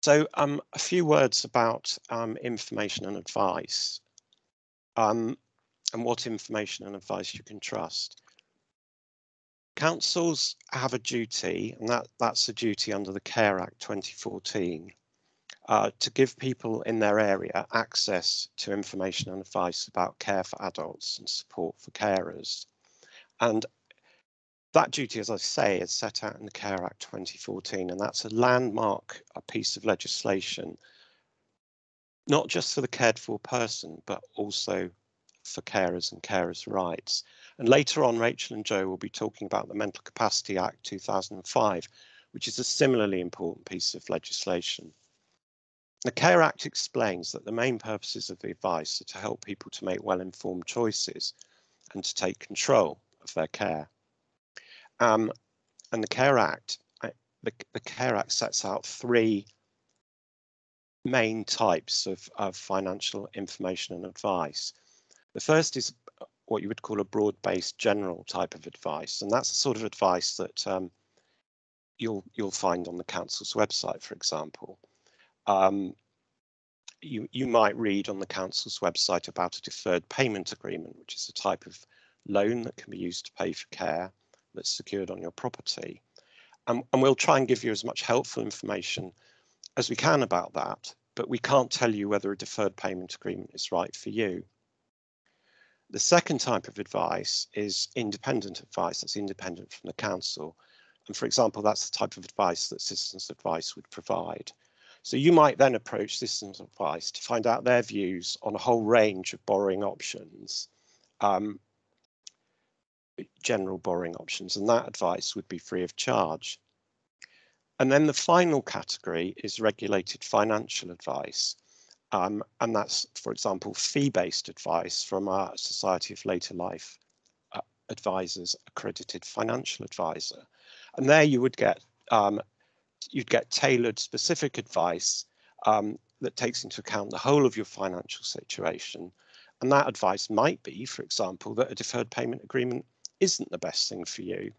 So a few words about information and advice, and what information and advice you can trust. Councils have a duty, and that's a duty under the Care Act 2014, to give people in their area access to information and advice about care for adults and support for carers. And that duty, as I say, is set out in the Care Act 2014, and that's a landmark, a piece of legislation, not just for the cared for person, but also for carers and carers' rights. And later on, Rachel and Joe will be talking about the Mental Capacity Act 2005, which is a similarly important piece of legislation. The Care Act explains that the main purposes of the advice are to help people to make well-informed choices and to take control of their care. And the Care Act, the Care Act sets out three main types of financial information and advice. The first is what you would call a broad-based general type of advice, and that's the sort of advice that you'll find on the council's website, for example. You might read on the council's website about a deferred payment agreement, which is a type of loan that can be used to pay for care that's secured on your property. And we'll try and give you as much helpful information as we can about that, but we can't tell you whether a deferred payment agreement is right for you. The second type of advice is independent advice, that's independent from the council. And for example, that's the type of advice that Citizens Advice would provide. So you might then approach Citizens Advice to find out their views on a whole range of borrowing options, general borrowing options, and that advice would be free of charge. And then the final category is regulated financial advice. And that's, for example, fee-based advice from our Society of Later Life Advisors accredited financial advisor. And there you would get you'd get tailored specific advice that takes into account the whole of your financial situation. And that advice might be, for example, that a deferred payment agreement isn't the best thing for you.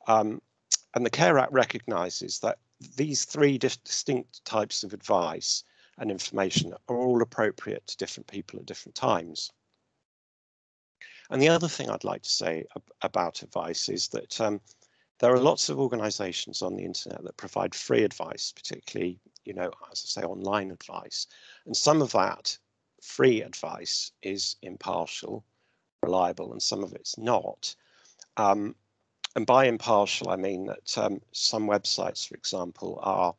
And the Care Act recognises that these three distinct types of advice and information are all appropriate to different people at different times. And the other thing I'd like to say about advice is that there are lots of organisations on the internet that provide free advice, particularly, as I say, online advice. And some of that free advice is impartial, reliable, and some of it's not. And by impartial, I mean that some websites, for example, are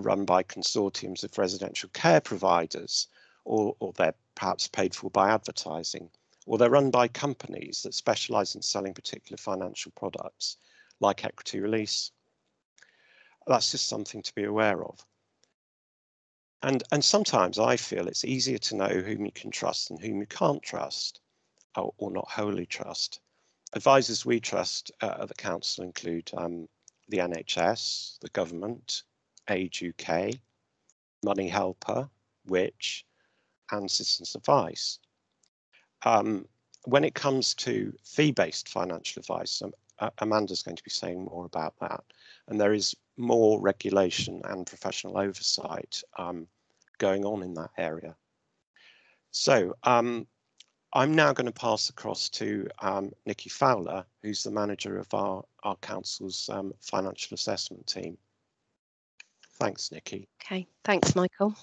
run by consortiums of residential care providers, or they're perhaps paid for by advertising, or they're run by companies that specialise in selling particular financial products, like equity release. That's just something to be aware of. And sometimes I feel it's easier to know whom you can trust and whom you can't trust, or not wholly trust. Advisors we trust at the council include the NHS, the government, Age UK, Money Helper, Which, and Citizens Advice. When it comes to fee-based financial advice, Amanda's going to be saying more about that. And there is more regulation and professional oversight going on in that area. So I'm now going to pass across to Nikki Fowler, who's the manager of our council's financial assessment team. Thanks, Nikki. Okay, thanks, Michael.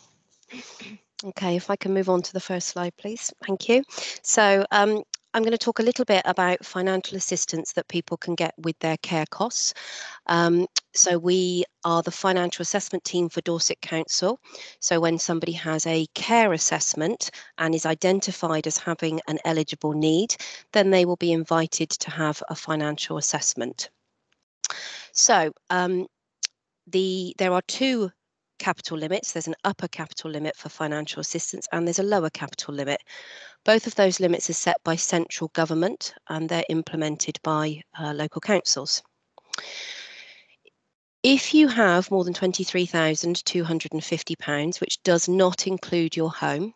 Okay, if I can move on to the first slide, please. Thank you. So I'm going to talk a little bit about financial assistance that people can get with their care costs. So we are the financial assessment team for Dorset Council. So when somebody has a care assessment and is identified as having an eligible need, then they will be invited to have a financial assessment. So there are two capital limits. There's an upper capital limit for financial assistance and there's a lower capital limit. Both of those limits are set by central government and they're implemented by local councils. If you have more than £23,250, which does not include your home,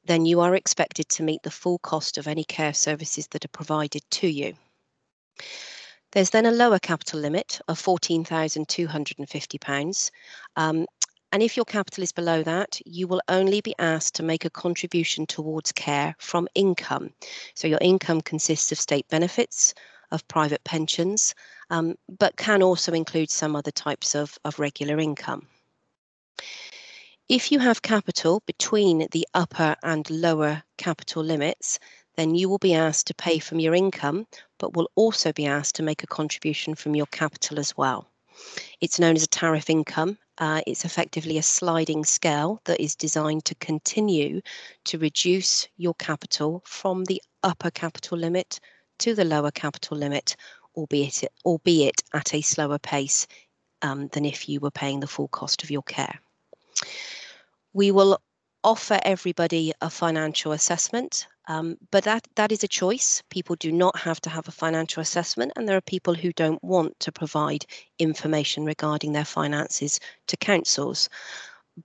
then you are expected to meet the full cost of any care services that are provided to you. There's then a lower capital limit of £14,250. And if your capital is below that, you will only be asked to make a contribution towards care from income. So your income consists of state benefits, of private pensions, but can also include some other types of regular income. If you have capital between the upper and lower capital limits, then you will be asked to pay from your income, but will also be asked to make a contribution from your capital as well. It's known as a tariff income. It's effectively a sliding scale that is designed to continue to reduce your capital from the upper capital limit to the lower capital limit, albeit at a slower pace than if you were paying the full cost of your care. We will offer everybody a financial assessment, but that is a choice. People do not have to have a financial assessment, and there are people who don't want to provide information regarding their finances to councils.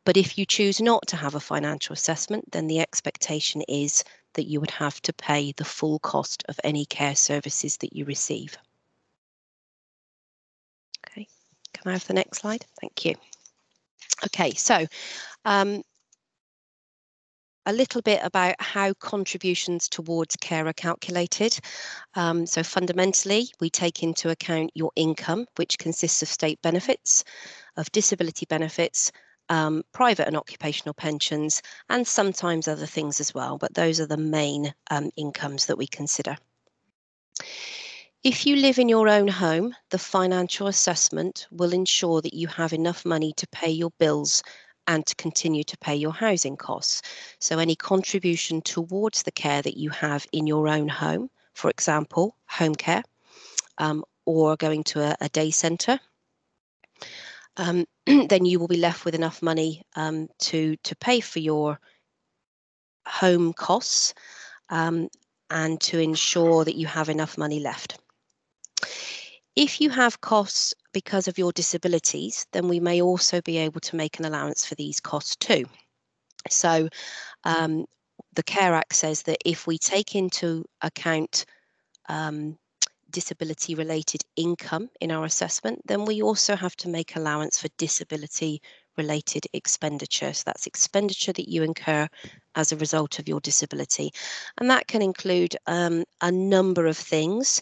But if you choose not to have a financial assessment, then the expectation is that you would have to pay the full cost of any care services that you receive. Okay, can I have the next slide? Thank you. Okay, so a little bit about how contributions towards care are calculated. So fundamentally, we take into account your income, which consists of state benefits, of disability benefits, private and occupational pensions, and sometimes other things as well, but those are the main incomes that we consider. If you live in your own home, the financial assessment will ensure that you have enough money to pay your bills and to continue to pay your housing costs. So any contribution towards the care that you have in your own home, for example, home care, or going to a day centre, then you will be left with enough money to pay for your home costs and to ensure that you have enough money left. If you have costs because of your disabilities, then we may also be able to make an allowance for these costs too. So the Care Act says that if we take into account disability related income in our assessment, then we also have to make allowance for disability related expenditure. So that's expenditure that you incur as a result of your disability. And that can include a number of things.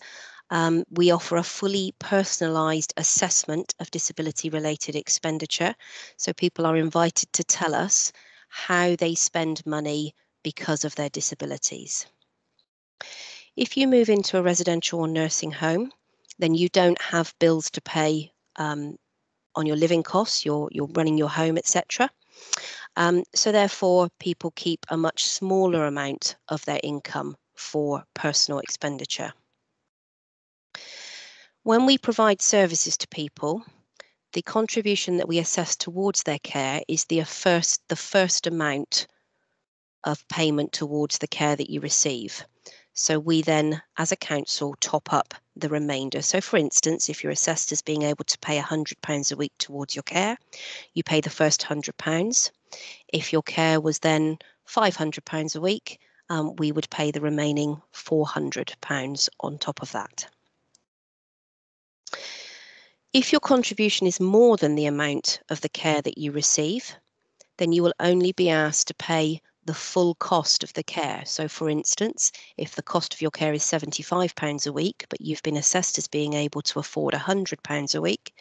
We offer a fully personalised assessment of disability-related expenditure. So people are invited to tell us how they spend money because of their disabilities. If you move into a residential or nursing home, then you don't have bills to pay on your living costs, you're running your home, etc. So therefore, people keep a much smaller amount of their income for personal expenditure. When we provide services to people, the contribution that we assess towards their care is the first amount of payment towards the care that you receive. So we then, as a council, top up the remainder. So for instance, if you're assessed as being able to pay £100 a week towards your care, you pay the first £100. If your care was then £500 a week, we would pay the remaining £400 on top of that. If your contribution is more than the amount of the care that you receive, then you will only be asked to pay the full cost of the care. So for instance, if the cost of your care is £75 a week, but you've been assessed as being able to afford £100 a week,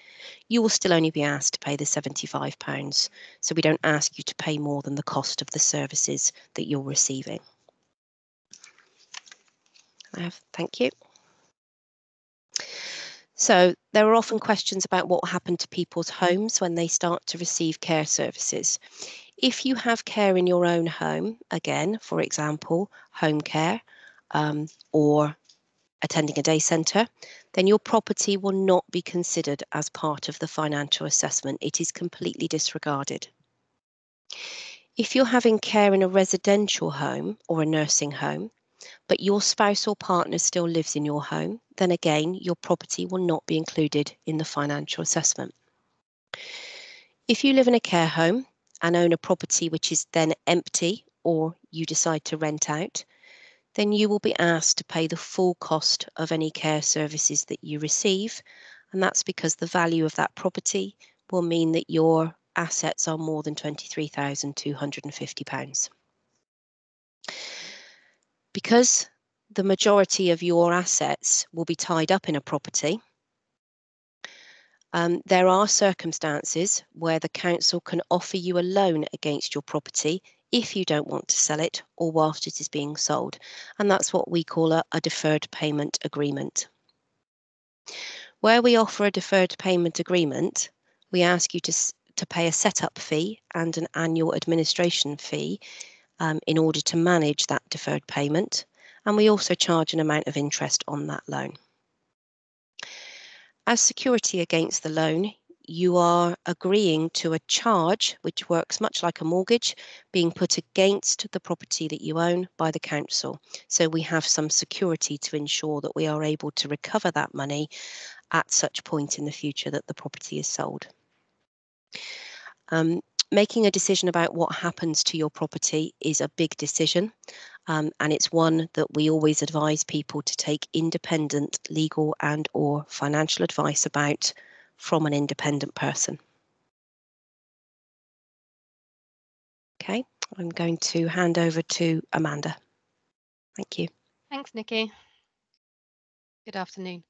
you will still only be asked to pay the £75. So we don't ask you to pay more than the cost of the services that you're receiving. Thank you. So there are often questions about what will happen to people's homes when they start to receive care services. If you have care in your own home, again, for example, home care or attending a day centre, then your property will not be considered as part of the financial assessment. It is completely disregarded. If you're having care in a residential home or a nursing home, but your spouse or partner still lives in your home, then again, your property will not be included in the financial assessment. If you live in a care home and own a property which is then empty or you decide to rent out, then you will be asked to pay the full cost of any care services that you receive. And that's because the value of that property will mean that your assets are more than £23,250. Because the majority of your assets will be tied up in a property, there are circumstances where the council can offer you a loan against your property if you don't want to sell it or whilst it is being sold. And that's what we call a deferred payment agreement. Where we offer a deferred payment agreement, we ask you to pay a setup fee and an annual administration fee in order to manage that deferred payment. And we also charge an amount of interest on that loan. As security against the loan, you are agreeing to a charge which works much like a mortgage being put against the property that you own by the council. So we have some security to ensure that we are able to recover that money at such point in the future that the property is sold. Making a decision about what happens to your property is a big decision, and it's one that we always advise people to take independent legal and or financial advice about from an independent person. Okay, I'm going to hand over to Amanda. Thank you. Thanks, Nikki. Good afternoon.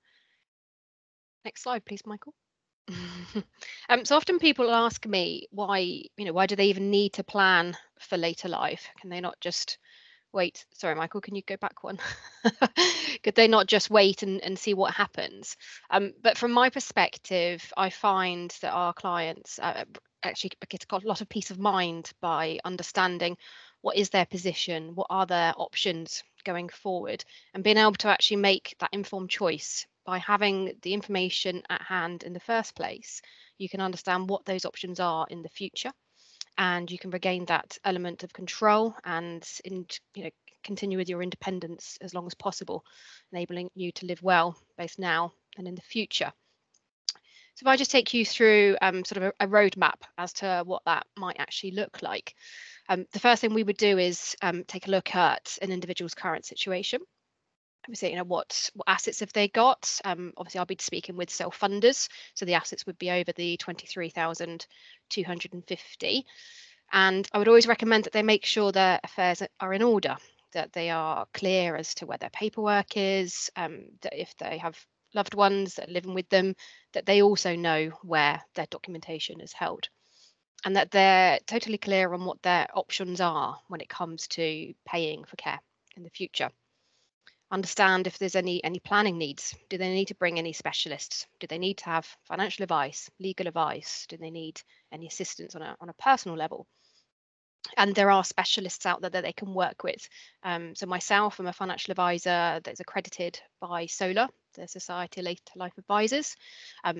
Next slide, please, Michael. So often people ask me why do they even need to plan for later life? Can they not just wait? Sorry, Michael, can you go back one? Could they not just wait and see what happens? But from my perspective, I find that our clients actually get a lot of peace of mind by understanding what is their position, what are their options going forward, and being able to actually make that informed choice. By having the information at hand in the first place, you can understand what those options are in the future, and you can regain that element of control and continue with your independence as long as possible, enabling you to live well both now and in the future. So if I just take you through sort of a roadmap as to what that might actually look like. The first thing we would do is take a look at an individual's current situation. We say, what assets have they got? Obviously, I'll be speaking with self-funders, so the assets would be over the 23,250. And I would always recommend that they make sure their affairs are in order, that they are clear as to where their paperwork is, that if they have loved ones that are living with them, that they also know where their documentation is held, and that they're totally clear on what their options are when it comes to paying for care in the future. Understand if there's any planning needs. Do they need to bring any specialists? Do they need to have financial advice, legal advice? Do they need any assistance on a personal level? And there are specialists out there that they can work with. So myself, I'm a financial advisor that's accredited by SOLA, the Society of Later Life Advisors.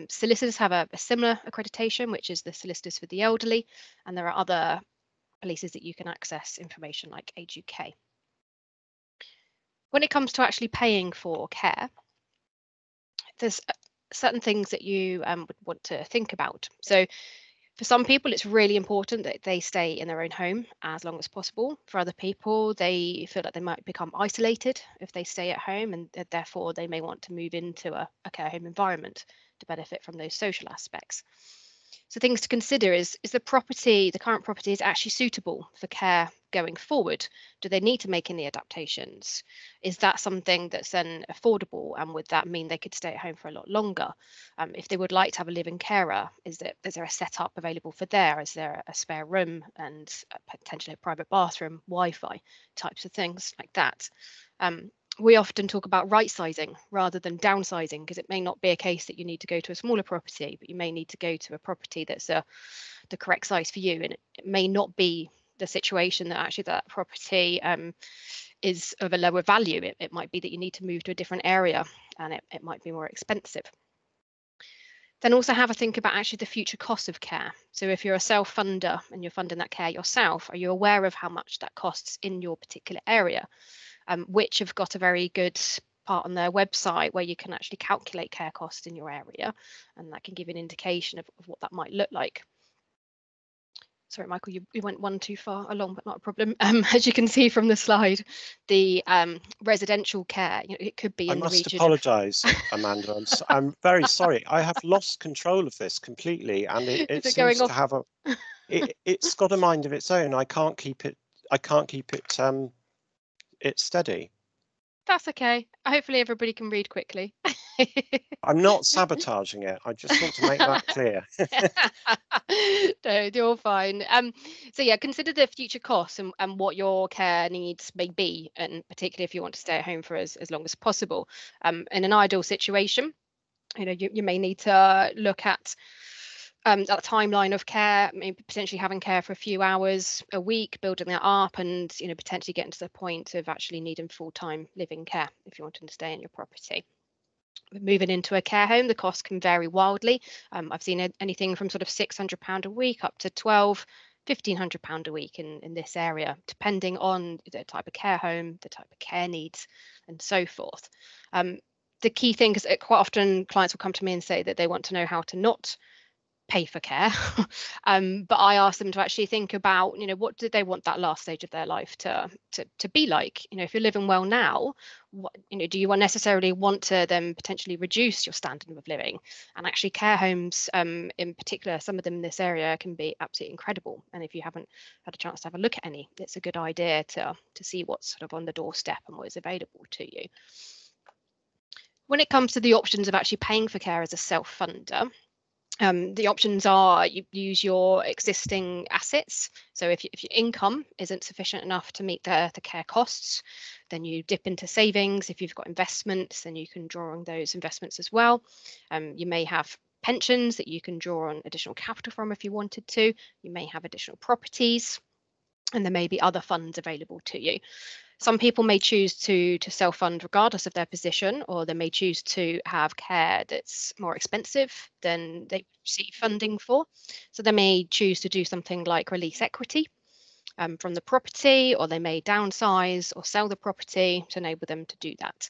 Solicitors have a similar accreditation, which is the Solicitors for the Elderly, and there are other places that you can access information like Age UK. When it comes to actually paying for care, there's certain things that you would want to think about. So for some people, it's really important that they stay in their own home as long as possible. For other people, they feel like they might become isolated if they stay at home, and therefore they may want to move into a care home environment to benefit from those social aspects. So things to consider is the current property is actually suitable for care going forward? Do they need to make any adaptations? Is that something that's then affordable, and would that mean they could stay at home for a lot longer? If they would like to have a live-in carer, is there a setup available for there? Is there a spare room and potentially a private bathroom, Wi-Fi, types of things like that? We often talk about right sizing rather than downsizing, because it may not be a case that you need to go to a smaller property, but you may need to go to a property that's the correct size for you, and it may not be the situation that actually that property is of a lower value. It might be that you need to move to a different area, and it might be more expensive. Then also have a think about actually the future costs of care. So if you're a self-funder and you're funding that care yourself, are you aware of how much that costs in your particular area? Which have got a very good part on their website where you can actually calculate care costs in your area, and that can give you an indication of what that might look like. Sorry, Michael, you went one too far along, but not a problem. As you can see from the slide, the residential care, it could be I in the must region apologise, Amanda. I'm very sorry. I have lost control of this completely, and it Is it seems going to off? have it's got a mind of its own. I can't keep it it's steady. That's okay. Hopefully everybody can read quickly. I'm not sabotaging it. I just want to make that clear. No, you're fine. So yeah, consider the future costs and what your care needs may be, and particularly if you want to stay at home for as long as possible. In an ideal situation, you may need to look at that timeline of care, maybe potentially having care for a few hours a week, building that up, and potentially getting to the point of actually needing full-time living care if you're wanting to stay in your property. Moving into a care home, the cost can vary wildly. I've seen anything from sort of £600 a week up to £1,500 a week in this area, depending on the type of care home, the type of care needs, and so forth. The key thing is quite often clients will come to me and say that they want to know how to not pay for care, but I ask them to actually think about, what do they want that last stage of their life to be like? If you're living well now, what, do you necessarily want to then potentially reduce your standard of living? And actually, care homes, in particular, some of them in this area can be absolutely incredible. And if you haven't had a chance to have a look at any, it's a good idea to see what's sort of on the doorstep and what is available to you. When it comes to the options of actually paying for care as a self-funder, the options are you use your existing assets. So if your income isn't sufficient enough to meet the care costs, then you dip into savings. If you've got investments, then you can draw on those investments as well. You may have pensions that you can draw on additional capital from if you wanted to. You may have additional properties, and there may be other funds available to you. Some people may choose to self-fund regardless of their position, or they may choose to have care that's more expensive than they receive funding for. So they may choose to do something like release equity from the property, or they may downsize or sell the property to enable them to do that.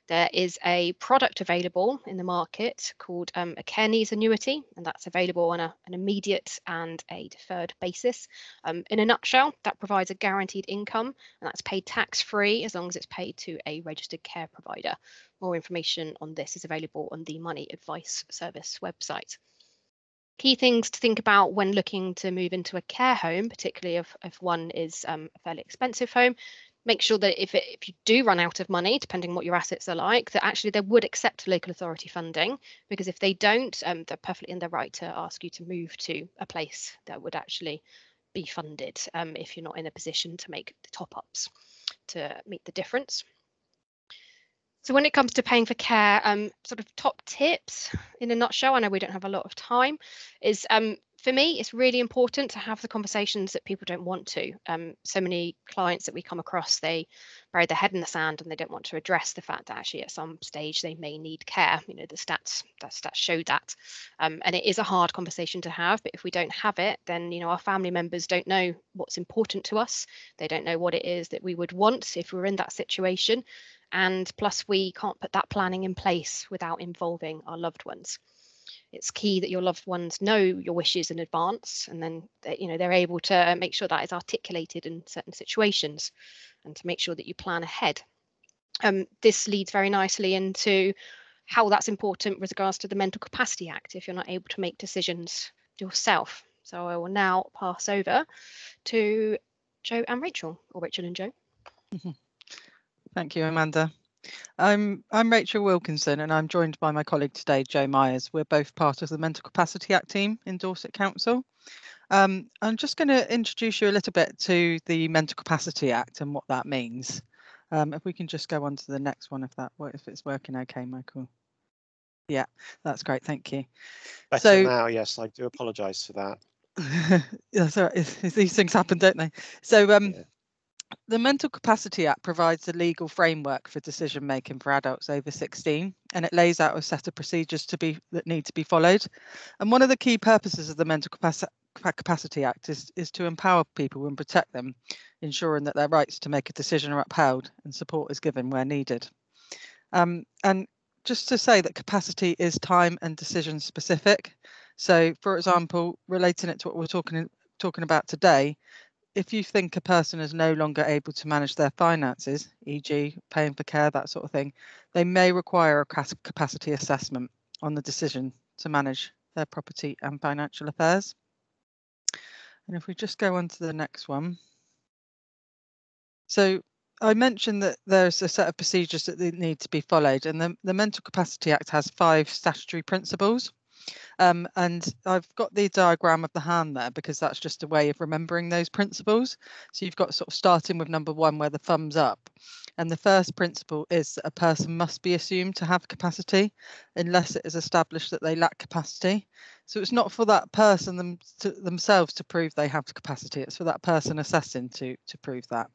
There is a product available in the market called a care needs annuity, and that's available on an immediate and a deferred basis. In a nutshell, that provides a guaranteed income, and that's paid tax-free as long as it's paid to a registered care provider. More information on this is available on the Money Advice Service website. Key things to think about when looking to move into a care home, particularly if one is a fairly expensive home. Make sure that if you do run out of money, depending on what your assets are like, that actually they would accept local authority funding, because if they don't, they're perfectly in their right to ask you to move to a place that would actually be funded if you're not in a position to make the top-ups to meet the difference. So when it comes to paying for care, sort of top tips in a nutshell, I know we don't have a lot of time, is for me, it's really important to have the conversations that people don't want to. So many clients that we come across, they bury their head in the sand and they don't want to address the fact that actually at some stage they may need care. The stats show that. And it is a hard conversation to have, but if we don't have it, then our family members don't know what's important to us. They don't know what it is that we would want if we were in that situation. And plus, we can't put that planning in place without involving our loved ones. It's key that your loved ones know your wishes in advance, and then they're able to make sure that is articulated in certain situations, and to make sure that you plan ahead. This leads very nicely into how that's important with regards to the Mental Capacity Act if you're not able to make decisions yourself. So I will now pass over to Joe and Rachel, or Rachel and Joe. Thank you, Amanda. I'm Rachel Wilkinson, and I'm joined by my colleague today, Joe Myers. We're both part of the Mental Capacity Act team in Dorset Council. I'm just going to introduce you a little bit to the Mental Capacity Act and what that means. If we can just go on to the next one, if it's working okay, Michael. Yeah, that's great. Thank you. Better now, yes. I do apologise for that. Yeah, so these things happen, don't they? So yeah. The Mental Capacity Act provides a legal framework for decision making for adults over 16, and it lays out a set of procedures that need to be followed. And one of the key purposes of the Mental Capacity Act is to empower people and protect them, ensuring that their rights to make a decision are upheld and support is given where needed. And just to say that capacity is time and decision specific. So, for example, relating it to what we're talking talking about today, if you think a person is no longer able to manage their finances, e.g. paying for care, that sort of thing, they may require a capacity assessment on the decision to manage their property and financial affairs. And if we just go on to the next one. So I mentioned that there's a set of procedures that need to be followed, and the Mental Capacity Act has 5 statutory principles. And I've got the diagram of the hand there because that's just a way of remembering those principles. So you've got sort of starting with number 1 where the thumb's up. And the first principle is that a person must be assumed to have capacity unless it is established that they lack capacity. So it's not for that person themselves to prove they have capacity. It's for that person assessing to prove that.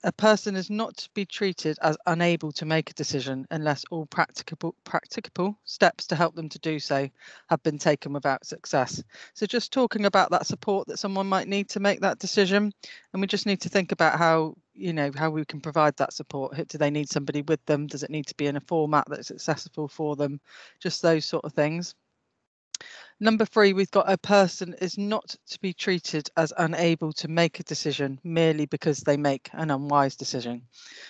A person is not to be treated as unable to make a decision unless all practicable steps to help them to do so have been taken without success. So just talking about that support that someone might need to make that decision, and we just need to think about how we can provide that support. Do they need somebody with them? Does it need to be in a format that's accessible for them? Just those sort of things. Number 3, we've got a person is not to be treated as unable to make a decision merely because they make an unwise decision.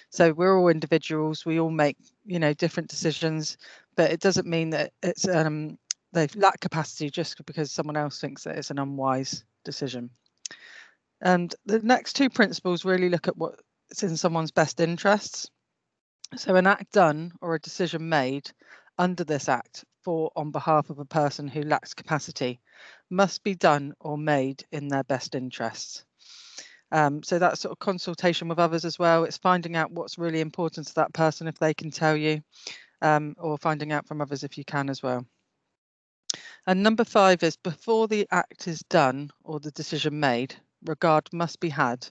So we're all individuals, we all make, different decisions, but it doesn't mean that it's they lack capacity just because someone else thinks that it's an unwise decision. And the next 2 principles really look at what's in someone's best interests. So an act done or a decision made under this act on behalf of a person who lacks capacity must be done or made in their best interests. So that's sort of consultation with others as well. It's finding out what's really important to that person if they can tell you, or finding out from others if you can as well. And number 5 is before the act is done or the decision made, regard must be had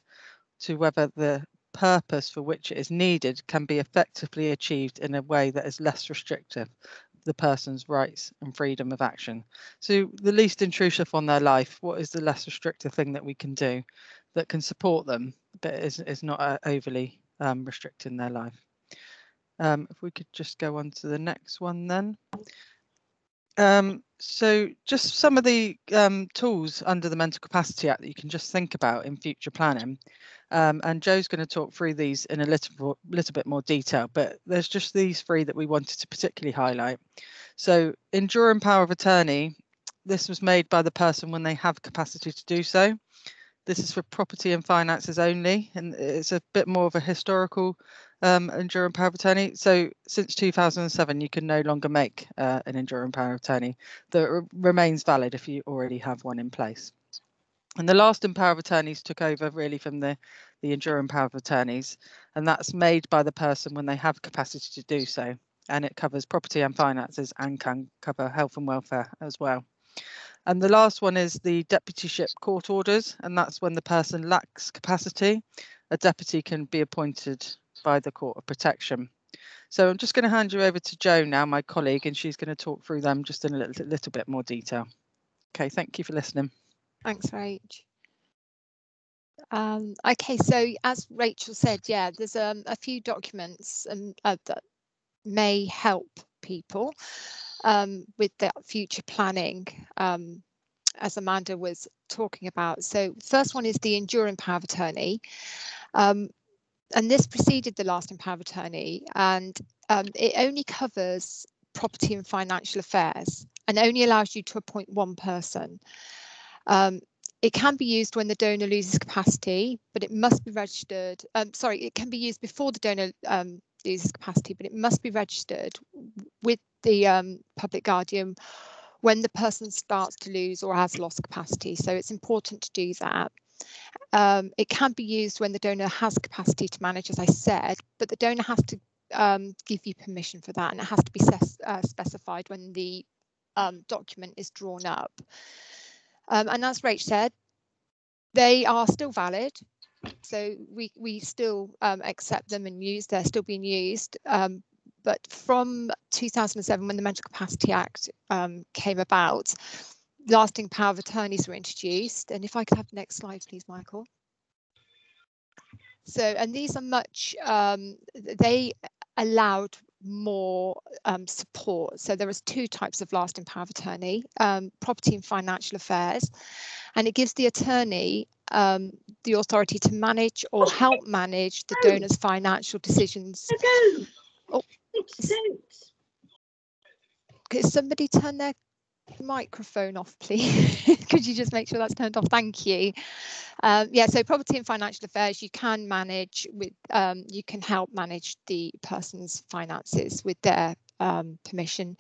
to whether the purpose for which it is needed can be effectively achieved in a way that is less restrictive of the person's rights and freedom of action. So the least intrusive on their life, what is the less restrictive thing that we can do that can support them but is not overly restricting their life? If we could just go on to the next one then. So just some of the tools under the Mental Capacity Act that you can just think about in future planning. And Joe's going to talk through these in a little bit more detail, but there's just these 3 that we wanted to particularly highlight. So enduring power of attorney, this was made by the person when they have capacity to do so. This is for property and finances only, and it's a bit more of a historical enduring power of attorney. So since 2007, you can no longer make an enduring power of attorney that remains valid if you already have one in place. And the lasting power of attorneys took over really from the enduring power of attorneys, and that's made by the person when they have capacity to do so. And it covers property and finances and can cover health and welfare as well. And the last one is the deputyship court orders, and that's when the person lacks capacity. A deputy can be appointed by the Court of Protection. So I'm just going to hand you over to Jo now, my colleague, and she's going to talk through them just in a little bit more detail. Okay, thank you for listening. Thanks, Rach. Okay, so as Rachel said, yeah, there's a few documents that may help people with that future planning, as Amanda was talking about. So the first one is the enduring power of attorney, and this preceded the lasting power of attorney, and it only covers property and financial affairs and only allows you to appoint one person. It can be used when the donor loses capacity, but it must be registered. It can be used before the donor loses capacity, but it must be registered with the public guardian when the person starts to lose or has lost capacity. So it's important to do that. It can be used when the donor has capacity to manage, as I said, but the donor has to give you permission for that, and it has to be specified when the document is drawn up. And as Rach said, they are still valid, so we still accept them and use. They're still being used. But from 2007, when the Mental Capacity Act came about, lasting power of attorneys were introduced. And if I could have the next slide, please, Michael. So, and these are much, they allowed more support. So there is two types of lasting power of attorney, property and financial affairs, and it gives the attorney the authority to manage or help manage the donor's financial decisions. Oh, could somebody turn their microphone off, please? Could you just make sure that's turned off? Thank you. Yeah, so property and financial affairs, you can manage with, you can help manage the person's finances with their permission.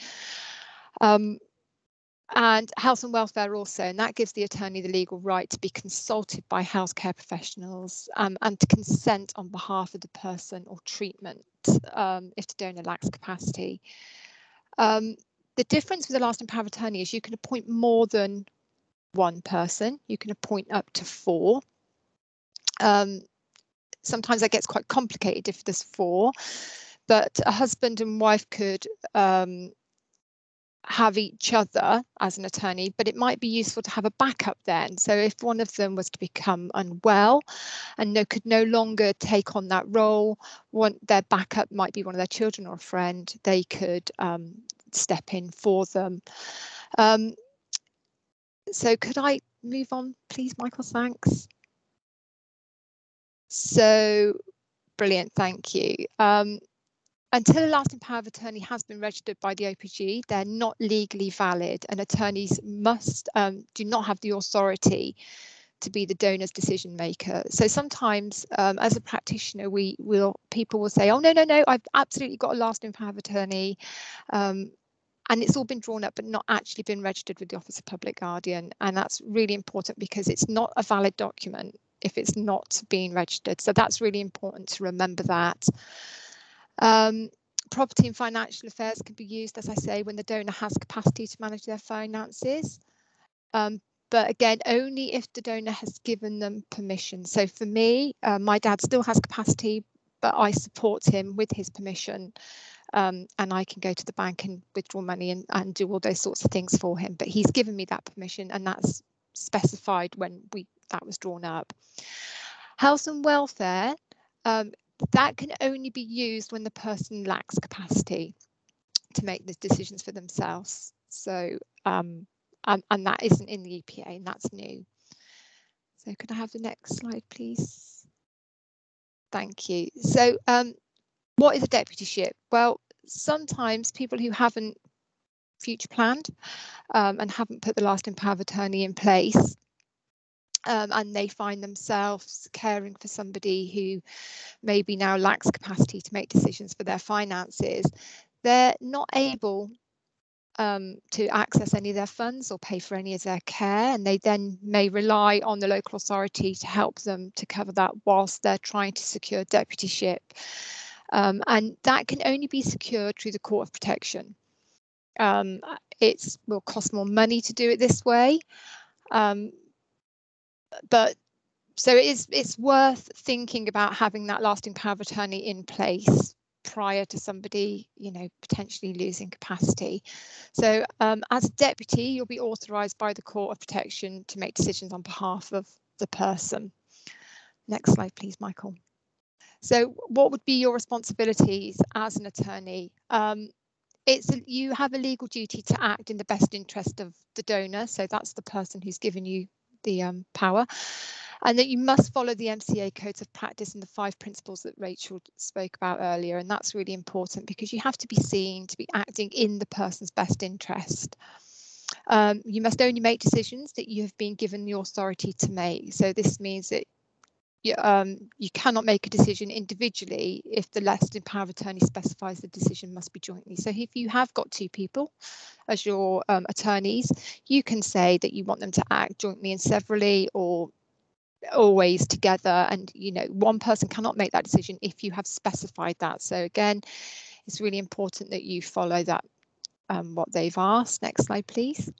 And health and welfare also, and that gives the attorney the legal right to be consulted by healthcare professionals and to consent on behalf of the person or treatment if the donor lacks capacity. The difference with the lasting power of attorney is you can appoint more than one person. You can appoint up to 4. Sometimes that gets quite complicated if there's 4, but a husband and wife could have each other as an attorney, but it might be useful to have a backup then. So if one of them was to become unwell and could no longer take on that role, their backup might be one of their children or a friend, they could step in for them. So could I move on, please, Michael? Thanks. So brilliant, thank you. Until a lasting power of attorney has been registered by the OPG, they're not legally valid, and attorneys do not have the authority to be the donor's decision maker. So sometimes, as a practitioner, people will say, "Oh no, I've absolutely got a lasting power of attorney," and it's all been drawn up, but not actually been registered with the Office of Public Guardian, and that's really important because it's not a valid document if it's not being registered. So that's really important to remember that. Property and financial affairs can be used, as I say, when the donor has capacity to manage their finances. But again, only if the donor has given them permission. So for me, my dad still has capacity, but I support him with his permission. And I can go to the bank and withdraw money and do all those sorts of things for him. But he's given me that permission, and that's specified when that was drawn up. Health and welfare, that can only be used when the person lacks capacity to make the decisions for themselves. So, and that isn't in the EPA, and that's new. So could I have the next slide, please? Thank you. So what is a deputyship? Well, sometimes people who haven't future planned and haven't put the lasting power of attorney in place, and they find themselves caring for somebody who maybe now lacks capacity to make decisions for their finances, they're not able to access any of their funds or pay for any of their care, and they then may rely on the local authority to help them to cover that whilst they're trying to secure deputyship. And that can only be secured through the Court of Protection. It will cost more money to do it this way, but so it's worth thinking about having that lasting power of attorney in place prior to somebody, potentially losing capacity. So as a deputy, you'll be authorised by the Court of Protection to make decisions on behalf of the person. Next slide, please, Michael. So what would be your responsibilities as an attorney? You have a legal duty to act in the best interest of the donor. So that's the person who's given you the power, and that you must follow the MCA codes of practice and the 5 principles that Rachel spoke about earlier. And that's really important because you have to be seen to be acting in the person's best interest. You must only make decisions that you have been given the authority to make. So this means that you cannot make a decision individually if the lasting power of attorney specifies the decision must be jointly. So if you have got 2 people as your attorneys, you can say that you want them to act jointly and severally, or always together, and one person cannot make that decision if you have specified that. So again, it's really important that you follow that, what they've asked. Next slide, please.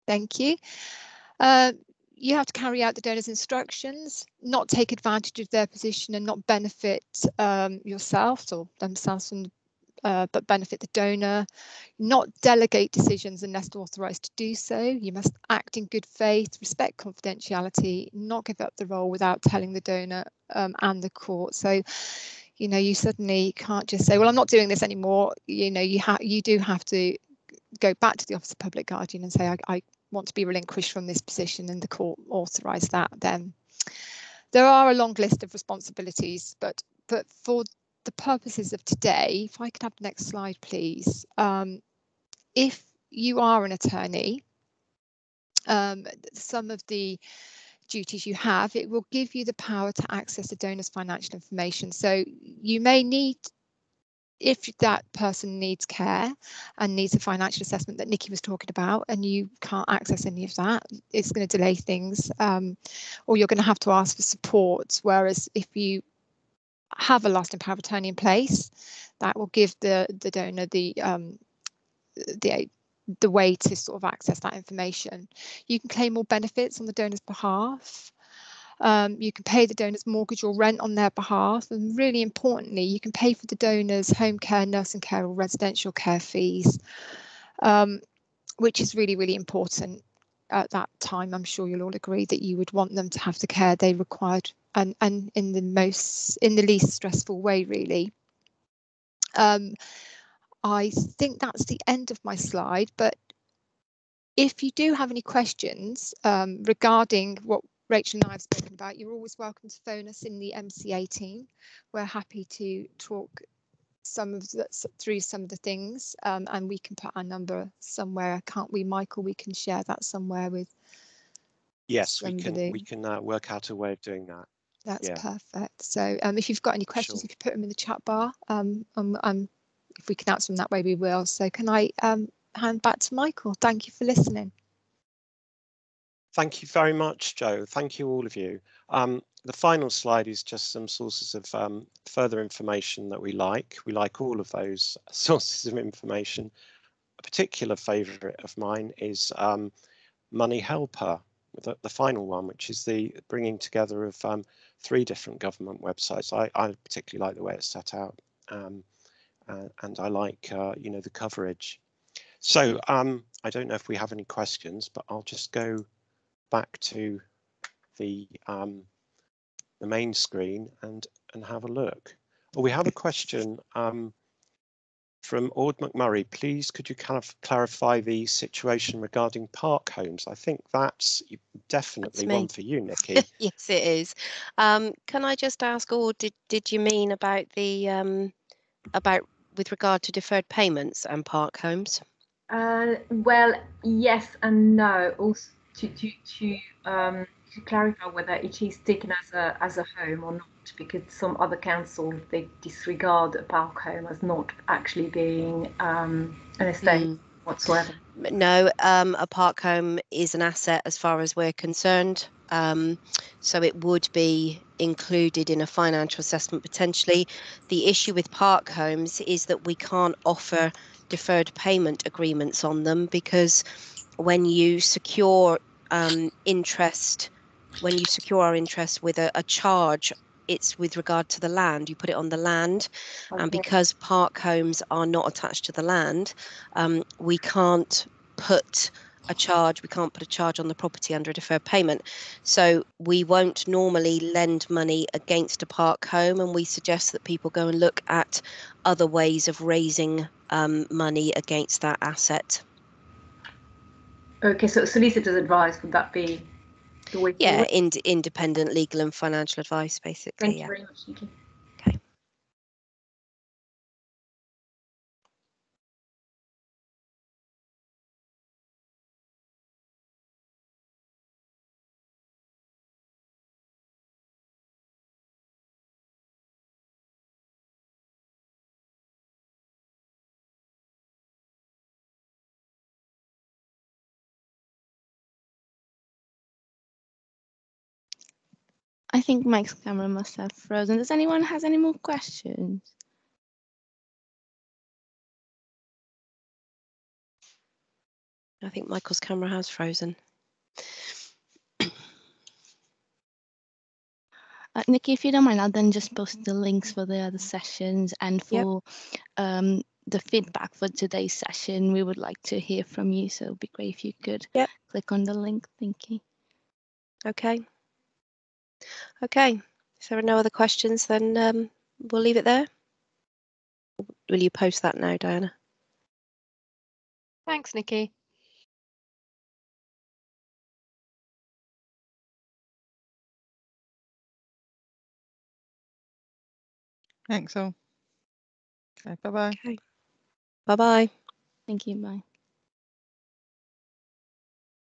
Thank you. You have to carry out the donor's instructions, not take advantage of their position and not benefit yourself or themselves, but benefit the donor. Not delegate decisions unless authorised to do so. You must act in good faith, respect confidentiality, not give up the role without telling the donor and the court. So you know, you suddenly can't just say, well, I'm not doing this anymore. You know, you do have to go back to the Office of Public Guardian and say, I want to be relinquished from this position, and the court authorise that. Then there are a long list of responsibilities, but for the purposes of today, if I could have the next slide, please. If you are an attorney, some of the duties you have, it will give you the power to access the donor's financial information. So you may need, if that person needs care and needs a financial assessment that Nikki was talking about, and you can't access any of that, it's going to delay things, or you're going to have to ask for support. Whereas if you have a lasting power of attorney in place, that will give the donor the way to sort of access that information. You can claim more benefits on the donor's behalf. You can pay the donor's mortgage or rent on their behalf, and really importantly, you can pay for the donor's home care, nursing care, or residential care fees, which is really, really important at that time. I'm sure you'll all agree that you would want them to have the care they required, and in the least stressful way, really. I think that's the end of my slide, but if you do have any questions regarding what Rachel and I have spoken about, you're always welcome to phone us in the MCA team. We're happy to talk through some of the things, and we can put our number somewhere, can't we, Michael? We can share that somewhere with. Yes, somebody. we can work out a way of doing that. That's perfect. So if you've got any questions, Sure. you can put them in the chat bar. If we can answer them that way, we will. So can I hand back to Michael? Thank you for listening. Thank you very much, Jo. Thank you, all of you. The final slide is just some sources of further information that we like. We like all of those sources of information. A particular favourite of mine is Money Helper, the final one, which is the bringing together of 3 different government websites. I particularly like the way it's set out, and I like you know, the coverage. So I don't know if we have any questions, but I'll just go back to the main screen and have a look. Oh, we have a question from Ord McMurray. Please, could you kind of clarify the situation regarding park homes? I think that's definitely one for you, Nikki. Yes, it is. Can I just ask, or did you mean about the about with regard to deferred payments and park homes? Well, yes and no. Also, to clarify whether it is taken as a home or not, because some other councils, they disregard a park home as not actually being an estate whatsoever. No, a park home is an asset as far as we're concerned. So it would be included in a financial assessment potentially. The issue with park homes is that we can't offer deferred payment agreements on them, because when you secure interest, when you secure our interest with a charge, it's with regard to the land. You put it on the land, and because park homes are not attached to the land, we can't put a charge. We can't put a charge on the property under a deferred payment. So we won't normally lend money against a park home, and we suggest that people go and look at other ways of raising money against that asset. Okay, so solicitor's advice, would that be the way forward? Yeah, independent legal and financial advice, basically. Thank you very much, Nikki. Okay. I think Mike's camera must have frozen. Does anyone has any more questions? I think Michael's camera has frozen. Nikki, if you don't mind, I'll then just post the links for the other sessions and for the feedback for today's session. We would like to hear from you, so it'd be great if you could click on the link. Thank you. Okay. Okay. If there are no other questions, then we'll leave it there. Will you post that now, Diana? Thanks, Nikki. Thanks all. Okay, bye-bye. Okay. Bye-bye. Thank you. Bye.